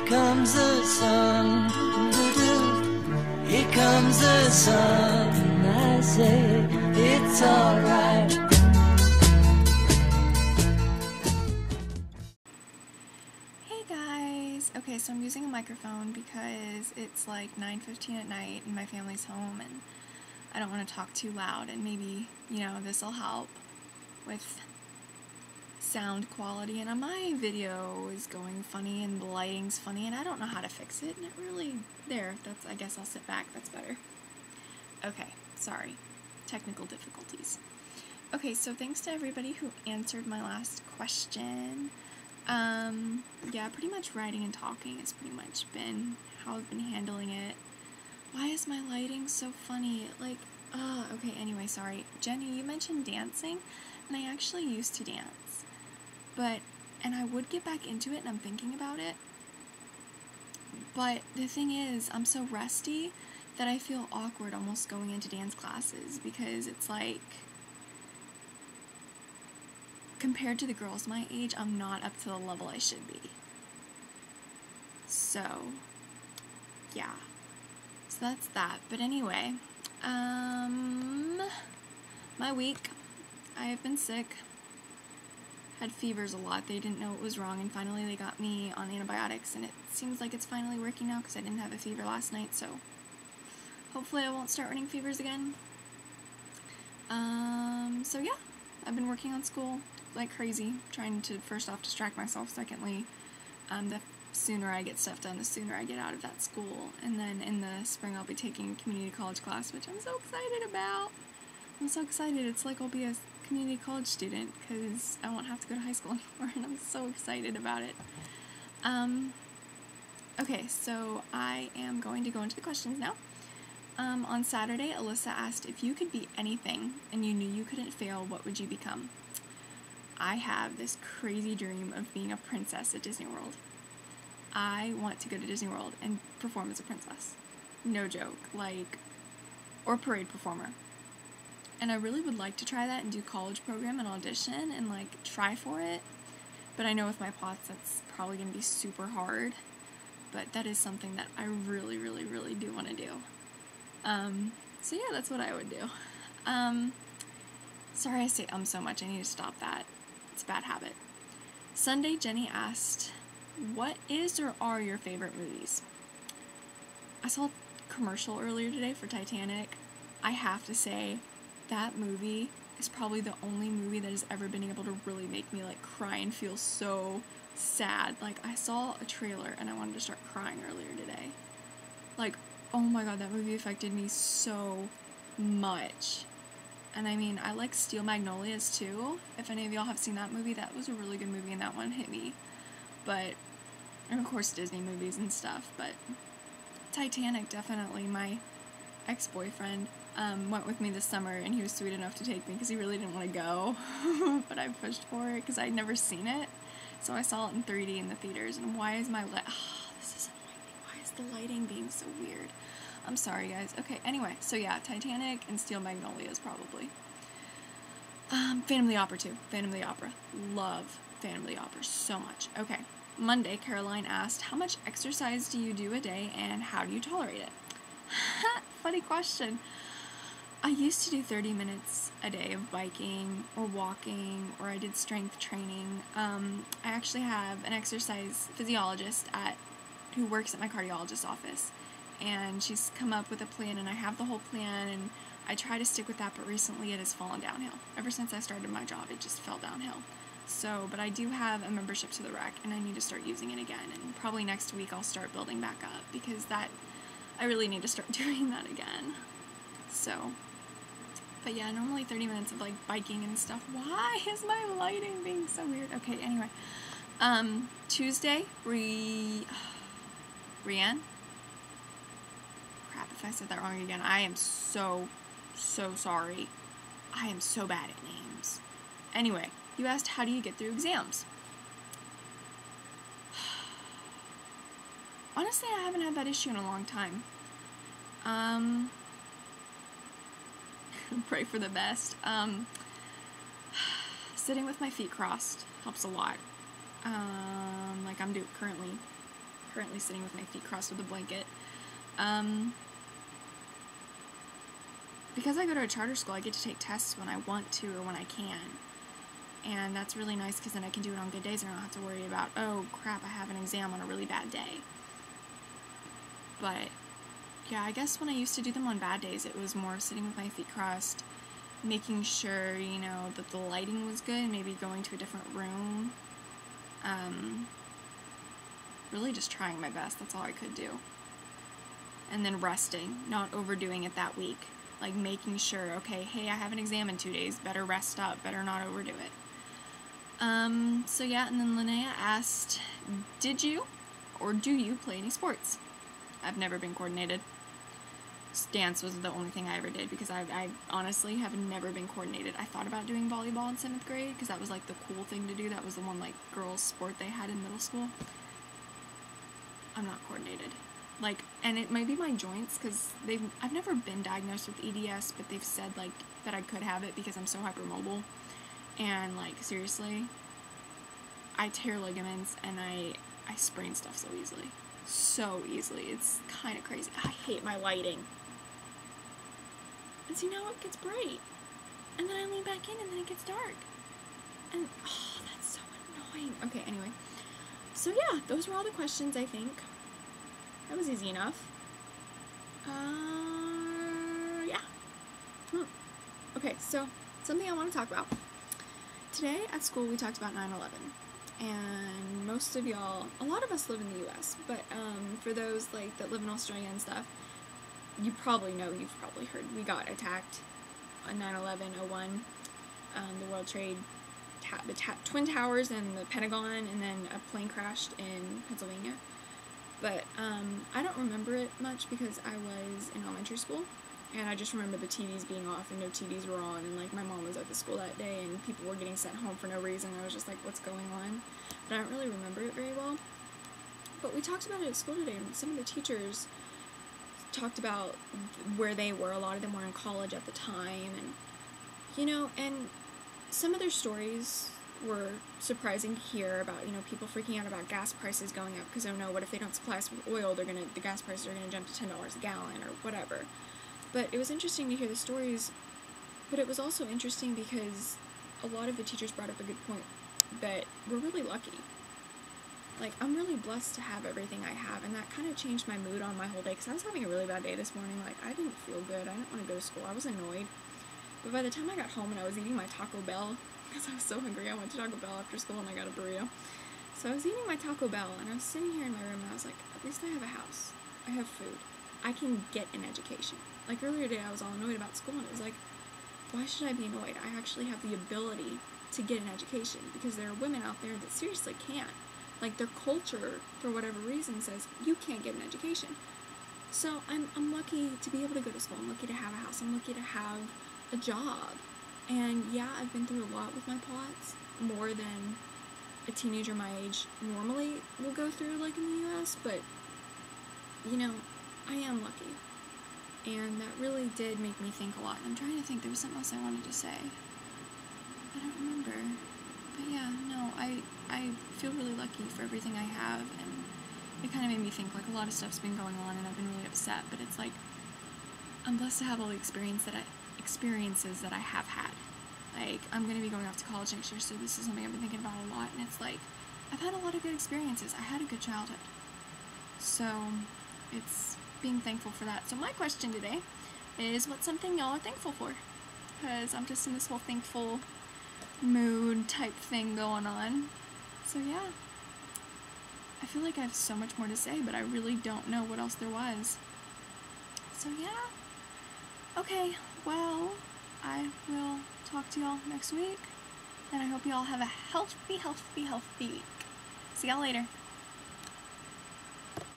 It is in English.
Here comes the sun, here comes the sun. I say it's alright. Hey guys! Okay, so I'm using a microphone because it's like 9:15 at night and my family's home and I don't want to talk too loud, and maybe, this'll help with sound quality. And my video is going funny and the lighting's funny and I don't know how to fix it, and it really, I guess I'll sit back, that's better. Okay, sorry. Technical difficulties. Okay, so thanks to everybody who answered my last question. Yeah, pretty much writing and talking has pretty much been how I've been handling it. Why is my lighting so funny? Okay, anyway, sorry. Jenny, you mentioned dancing, and I actually used to dance. And I would get back into it, and I'm thinking about it. But the thing is, I'm so rusty that I feel awkward almost going into dance classes, because it's like, compared to the girls my age, I'm not up to the level I should be. So, yeah. So that's that. But anyway, my week, I have been sick. Had fevers a lot. They didn't know what was wrong, and finally they got me on antibiotics, and it seems like it's finally working now because I didn't have a fever last night, so hopefully I won't start running fevers again. So yeah, I've been working on school like crazy, trying to first off distract myself, secondly, the sooner I get stuff done, the sooner I get out of that school, and then in the spring I'll be taking a community college class, which I'm so excited about. I'm so excited. It's like I'll be a community college student because I won't have to go to high school anymore, and I'm so excited about it. Okay, so I am going to go into the questions now. On Saturday, Alyssa asked, if you could be anything and you knew you couldn't fail, what would you become? I have this crazy dream of being a princess at Disney World. I want to go to Disney World and perform as a princess. No joke. Or parade performer. And I really would like to try that and do college program and audition and, try for it. But I know with my plots that's probably going to be super hard. But that is something that I really, really, really do want to do. So yeah, that's what I would do. Sorry I say so much. I need to stop that. It's a bad habit. Sunday, Jenny asked, what is or are your favorite movies? I saw a commercial earlier today for Titanic. I have to say, that movie is probably the only movie that has ever been able to really make me, cry and feel so sad. I saw a trailer and I wanted to start crying earlier today. Oh my god, that movie affected me so much. And I mean, I like Steel Magnolias too. If any of y'all have seen that movie, that was a really good movie and that one hit me. And of course Disney movies and stuff, but Titanic, definitely. My ex-boyfriend went with me this summer, and he was sweet enough to take me because he really didn't want to go, but I pushed for it because I'd never seen it. So I saw it in 3D in the theaters, and why is this is annoying me. Why is the lighting being so weird? I'm sorry, guys. Okay, anyway, so yeah, Titanic and Steel Magnolias, probably. Phantom of the Opera, too. Phantom of the Opera. Love Phantom of the Opera so much. Okay, Monday, Caroline asked, how much exercise do you do a day, and how do you tolerate it? Funny question. I used to do 30 minutes a day of biking or walking, or I did strength training. I actually have an exercise physiologist who works at my cardiologist's office, and she's come up with a plan, and I have the whole plan, and I try to stick with that, but recently it has fallen downhill. Ever since I started my job, it just fell downhill. So, but I do have a membership to the rec, and I need to start using it again, and probably next week I'll start building back up, because I really need to start doing that again. So, but yeah, normally 30 minutes of biking and stuff. Why is my lighting being so weird? Okay, anyway. Tuesday, Rianne? Crap, if I said that wrong again. I am so sorry. I am so bad at names. Anyway, you asked, how do you get through exams? Honestly, I haven't had that issue in a long time. Pray for the best. Sitting with my feet crossed helps a lot. I'm currently currently sitting with my feet crossed with a blanket. Because I go to a charter school, I get to take tests when I want to or when I can. And that's really nice because then I can do it on good days and I don't have to worry about, oh crap, I have an exam on a really bad day. But yeah, I guess when I used to do them on bad days, it was more sitting with my feet crossed, making sure, you know, that the lighting was good, maybe going to a different room. Really just trying my best, that's all I could do. And then resting, not overdoing it that week. Like making sure, okay, hey, I have an exam in 2 days, better rest up, better not overdo it. So yeah, and then Linnea asked, did you or do you play any sports? I've never been coordinated. Dance was the only thing I ever did because I honestly have never been coordinated. I thought about doing volleyball in 7th grade because that was like the cool thing to do. That was the one like girls sport they had in middle school. I'm not coordinated. Like, and it might be my joints because I've never been diagnosed with EDS, but they've said like that I could have it because I'm so hypermobile. And like seriously, I tear ligaments and I sprain stuff so easily. So easily. It's kind of crazy. I hate my lighting. And see, now it gets bright. And then I lean back in and then it gets dark. And, oh, that's so annoying. Okay, anyway. So yeah, those were all the questions, I think. That was easy enough. Yeah. Okay, so something I want to talk about. Today at school we talked about 9/11. And most of y'all, a lot of us live in the US, but for those like that live in Australia and stuff, you probably know, you've probably heard, we got attacked on 9/11/01, the World Trade, the Twin Towers and the Pentagon, and then a plane crashed in Pennsylvania. But I don't remember it much because I was in elementary school, and I just remember the TVs being off and no TVs were on, and like my mom was at the school that day and people were getting sent home for no reason. I was just like, what's going on? But I don't really remember it very well. But we talked about it at school today, and some of the teachers talked about where they were. A lot of them were in college at the time, and you know, and some of their stories were surprising to hear about, you know, people freaking out about gas prices going up because, oh no, what if they don't supply us with oil, the gas prices are going to jump to $10 a gallon or whatever. But it was interesting to hear the stories, but it was also interesting because a lot of the teachers brought up a good point that we're really lucky. Like, I'm really blessed to have everything I have, and that kind of changed my mood on my whole day because I was having a really bad day this morning. Like, I didn't feel good. I didn't want to go to school. I was annoyed. But by the time I got home and I was eating my Taco Bell, because I was so hungry, I went to Taco Bell after school and I got a burrito. So I was eating my Taco Bell and I was sitting here in my room and I was like, at least I have a house. I have food. I can get an education. Like earlier today I was all annoyed about school and it was like, why should I be annoyed? I actually have the ability to get an education because there are women out there that seriously can't. Like their culture, for whatever reason, says you can't get an education. So I'm lucky to be able to go to school. I'm lucky to have a house. I'm lucky to have a job. And yeah, I've been through a lot with my POTS, more than a teenager my age normally will go through, like in the US, but, you know, I am lucky. And that really did make me think a lot. I'm trying to think, there was something else I wanted to say. I don't remember. But yeah, no, I feel really lucky for everything I have, and it kind of made me think, like, a lot of stuff's been going on, and I've been really upset, but it's like, I'm blessed to have all the experiences that I have had. Like, I'm going to be going off to college next year, so this is something I've been thinking about a lot, and it's like, I've had a lot of good experiences. I had a good childhood. So, it's being thankful for that. So my question today is, what's something y'all are thankful for? Because I'm just in this whole thankful mood type thing going on. So yeah. I feel like I have so much more to say, but I really don't know what else there was. So yeah. Okay, well, I will talk to y'all next week, and I hope y'all have a healthy week. See y'all later.